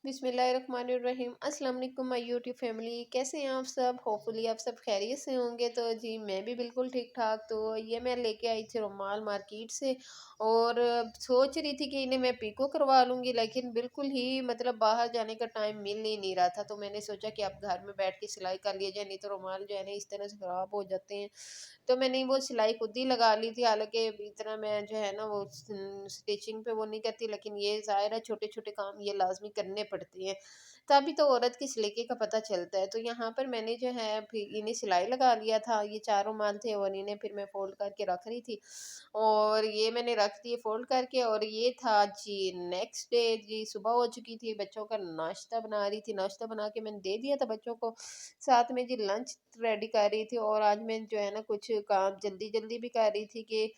बिस्मिल्लाहिर्रहमानिर्रहीम। अस्सलाम वालेकुम माय यूट्यूब फैमिली, कैसे हैं आप सब? होपफुली आप सब खैरियत से होंगे। तो जी मैं भी बिल्कुल ठीक ठाक। तो ये मैं लेके आई थी रुमाल मार्केट से, और सोच रही थी कि इन्हें मैं पिको करवा लूँगी, लेकिन बिल्कुल ही मतलब बाहर जाने का टाइम मिल ही नहीं रहा था। तो मैंने सोचा कि अब घर में बैठ के सिलाई कर लिया जाए, नहीं तो रुमाल जो है ना इस तरह से ख़राब हो जाते हैं। तो मैंने वो सिलाई खुद ही लगा ली थी, हालाँकि इतना मैं जो है ना वो स्टिचिंग पे वो नहीं करती, लेकिन ये ज़ाहिर है छोटे-छोटे काम ये लाज़मी करने पड़ते हैं, तभी तो औरत की सलीके का पता चलता है। तो यहाँ पर मैंने जो है फिर इन्हें सिलाई लगा लिया था, ये 4 रुमाल थे और इन्हें फिर मैं फ़ोल्ड करके रख रही थी, और ये मैंने रख दिए फ़ोल्ड करके। और ये था जी नेक्स्ट डे, जी सुबह हो चुकी थी, बच्चों का नाश्ता बना रही थी, नाश्ता बना के मैंने दे दिया था बच्चों को, साथ में जी लंच रेडी कर रही थी। और आज मैं जो है ना कुछ काम जल्दी-जल्दी भी कर रही थी कि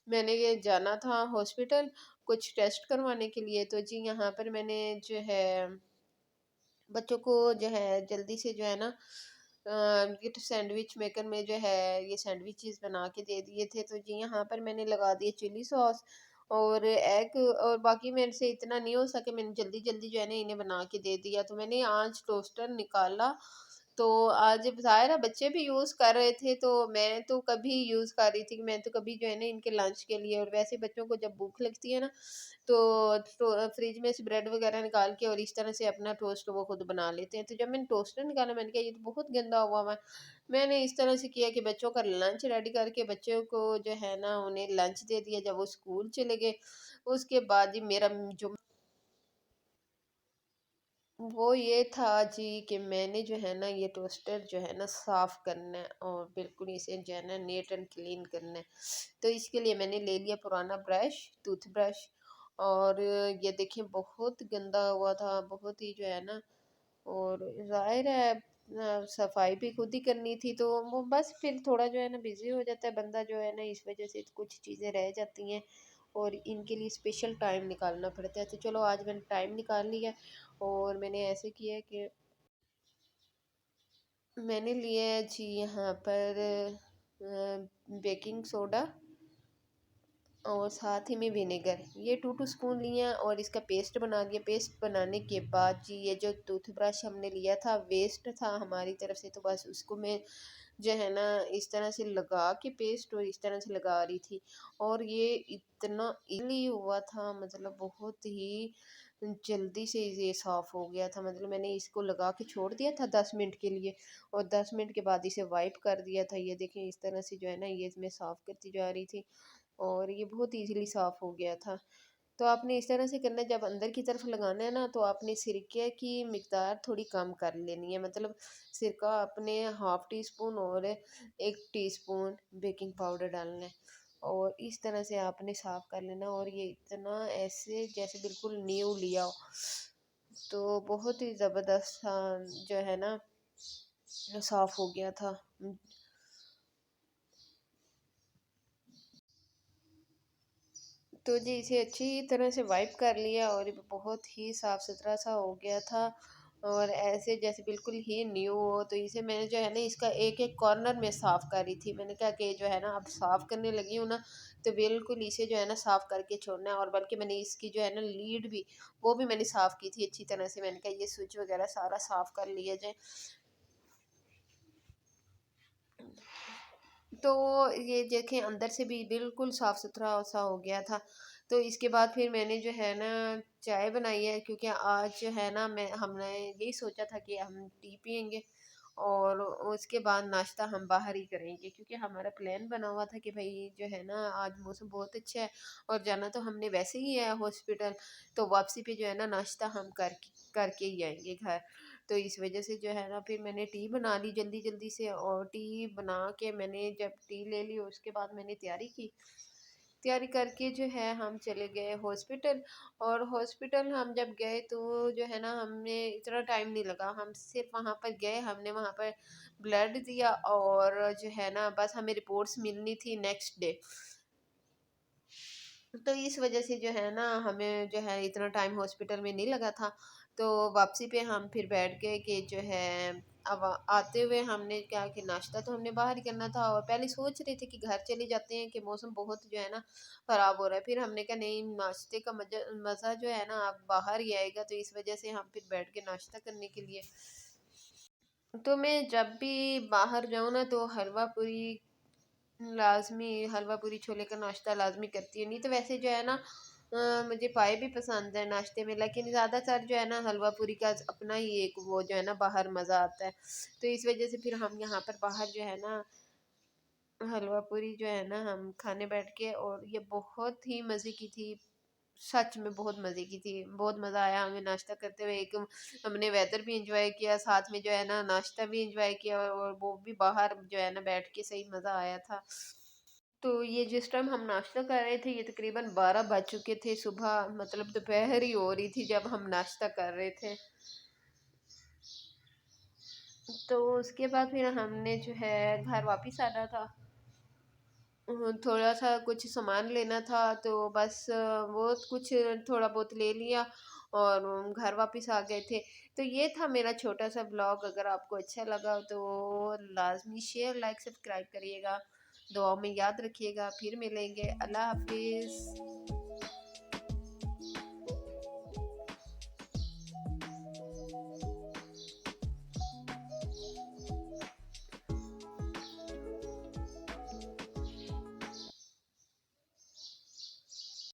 मैंने ये जाना था हॉस्पिटल कुछ टेस्ट करवाने के लिए। तो जी यहाँ पर मैंने जो है बच्चों को जो है जल्दी से जो है ना ये तो सैंडविच मेकर में जो है ये सैंडविचेस बना के दे दिए थे। तो जी यहाँ पर मैंने लगा दिए चिली सॉस और एग, और बाकी मेरे से इतना नहीं हो सके, मैंने जल्दी जल्दी जो है ना इन्हें बना के दे दिया। तो मैंने आज टोस्टर निकाला, तो आज ज़ाहिर है बच्चे भी यूज़ कर रहे थे, तो मैं तो कभी यूज़ कर रही थी, मैं तो कभी जो है ना इनके लंच के लिए, और वैसे बच्चों को जब भूख लगती है ना तो फ्रिज में से ब्रेड वगैरह निकाल के और इस तरह से अपना टोस्ट वो खुद बना लेते हैं। तो जब मैंने टोस्टर निकाला, मैंने कहा ये तो बहुत गंदा हुआ हुआ है। मैंने इस तरह से किया कि बच्चों का लंच रेडी करके बच्चों को जो है ना उन्हें लंच दे दिया जब वो स्कूल चले गए। उसके बाद जी मेरा जो वो ये था जी कि मैंने जो है ना ये टोस्टर जो है ना साफ़ करना है और बिल्कुल इसे जो है ना नीट एंड क्लीन करना है। तो इसके लिए मैंने ले लिया पुराना ब्रश, टूथब्रश, और ये देखिए बहुत गंदा हुआ था, बहुत ही जो है ना, और ज़ाहिर है सफाई भी खुद ही करनी थी, तो वो बस फिर थोड़ा जो है ना बिज़ी हो जाता है बंदा जो है ना, इस वज़ह से कुछ चीज़ें रह जाती हैं और इनके लिए स्पेशल टाइम निकालना पड़ता है। तो चलो आज मैंने टाइम निकाल लिया, और मैंने ऐसे किया कि मैंने लिया है जी यहाँ पर बेकिंग सोडा और साथ ही में विनेगर, ये 2 स्पून लिया और इसका पेस्ट बना दिया। पेस्ट बनाने के बाद जी ये जो टूथब्रश हमने लिया था वेस्ट था हमारी तरफ से, तो बस उसको मैं जो है ना इस तरह से लगा के पेस्ट और इस तरह से लगा रही थी, और ये इतना इजली हुआ था, मतलब बहुत ही जल्दी से ये साफ़ हो गया था। मतलब मैंने इसको लगा के छोड़ दिया था 10 मिनट के लिए, और 10 मिनट के बाद इसे वाइप कर दिया था। ये देखें इस तरह से जो है ना ये मैं साफ़ करती जा रही थी, और ये बहुत ईज़िली साफ़ हो गया था। तो आपने इस तरह से करना है, जब अंदर की तरफ लगाना है ना तो आपने सिरके की मिक़दार थोड़ी कम कर लेनी है। मतलब सिरका आपने हाफ़ टी स्पून और 1 टीस्पून बेकिंग पाउडर डालना है, और इस तरह से आपने साफ़ कर लेना, और ये इतना ऐसे जैसे बिल्कुल न्यू लिया हो। तो बहुत ही ज़बरदस्त जो है ना साफ़ हो गया था। तो जी इसे अच्छी तरह से वाइप कर लिया, और ये बहुत ही साफ़ सुथरा सा हो गया था, और ऐसे जैसे बिल्कुल ही न्यू हो। तो इसे मैंने जो है ना इसका एक एक कॉर्नर में साफ़ करी थी, मैंने कहा कि जो है ना अब साफ़ करने लगी हूँ ना, तो बिल्कुल इसे जो है ना साफ़ करके छोड़ना है। और बल्कि मैंने इसकी जो है ना लीड भी वो भी मैंने साफ़ की थी अच्छी तरह से, मैंने कहा ये स्विच वगैरह सारा साफ़ कर लिया जाए। तो ये देखें अंदर से भी बिल्कुल साफ़ सुथरा सा हो गया था। तो इसके बाद फिर मैंने जो है ना चाय बनाई है, क्योंकि आज जो है ना मैं हमने यही सोचा था कि हम टी पियेंगे और उसके बाद नाश्ता हम बाहर ही करेंगे, क्योंकि हमारा प्लान बना हुआ था कि भाई जो है ना आज मौसम बहुत अच्छा है और जाना तो हमने वैसे ही है हॉस्पिटल, तो वापसी पे जो है ना नाश्ता हम करके ही आएंगे घर। तो इस वजह से जो है ना फिर मैंने टी बना ली जल्दी जल्दी से, और टी बना के मैंने जब टी ले ली उसके बाद मैंने तैयारी की। तैयारी करके जो है हम चले गए हॉस्पिटल, और हॉस्पिटल हम जब गए तो जो है ना हमें इतना टाइम नहीं लगा, हम सिर्फ वहाँ पर गए, हमने वहाँ पर ब्लड दिया, और जो है ना बस हमें रिपोर्ट्स मिलनी थी नेक्स्ट डे। تو اس وجہ سے جو ہے نا ہمیں جو ہے اتنا ٹائم ہاسپٹل میں نہیں لگا تھا۔ تو واپسی پہ ہم پھر بیٹھ گئے کہ جو ہے اب آتے ہوئے ہم نے کیا کہ ناشتہ تو ہم نے باہر ہی کرنا تھا، اور پہلے سوچ رہے تھے کہ گھر چلے جاتے ہیں کہ موسم بہت جو ہے نا خراب ہو رہا ہے، پھر ہم نے کہا نہیں، ناشتے کا مزہ جو ہے نا اب باہر ہی آئے گا، تو اس وجہ سے ہم پھر بیٹھ کے ناشتہ کرنے کے لیے۔ تو میں جب بھی باہر جاؤں نا تو حلوہ پوری لازمی، حلوہ پوری چھولے کا ناشتہ لازمی کرتی ہوں، نہیں تو ویسے جو ہے نا مجھے پائے بھی پسند ہے ناشتے میں، لیکن زیادہ تر جو ہے نا حلوہ پوری کا اپنا ہی ایک وہ جو ہے نا باہر مزہ آتا ہے۔ تو اس وجہ سے پھر ہم یہاں پر باہر جو ہے نا حلوہ پوری جو ہے نا ہم کھانے بیٹھ کے، اور یہ بہت ہی مزے کی تھی، سچ میں بہت مزے کی تھی، بہت مزہ آیا ہمیں ناشتہ کرتے ہوئے۔ ایک ہم نے ویدر بھی انجوائے کیا، ساتھ میں جو ہے نا ناشتہ بھی انجوائے کیا، اور وہ بھی باہر جو ہے نا بیٹھ کے صحیح مزہ آیا تھا۔ تو یہ جس ٹائم ہم ناشتہ کر رہے تھے، یہ تقریباً 12 بج چکے تھے صبح، مطلب دوپہر ہی ہو رہی تھی جب ہم ناشتہ کر رہے تھے۔ تو اس کے بعد پھر ہم نے جو ہے گھر واپس آنا تھا، تھوڑا سا کچھ سامان لینا تھا، تو بس وہ کچھ تھوڑا بہت لے لیا اور گھر واپس آ گئے تھے۔ تو یہ تھا میرا چھوٹا سا بلاگ، اگر آپ کو اچھا لگا تو لازمی شیئر لائک سبسکرائب کریے گا، دعاؤں میں یاد رکھیے گا، پھر ملیں گے، اللہ حافظ۔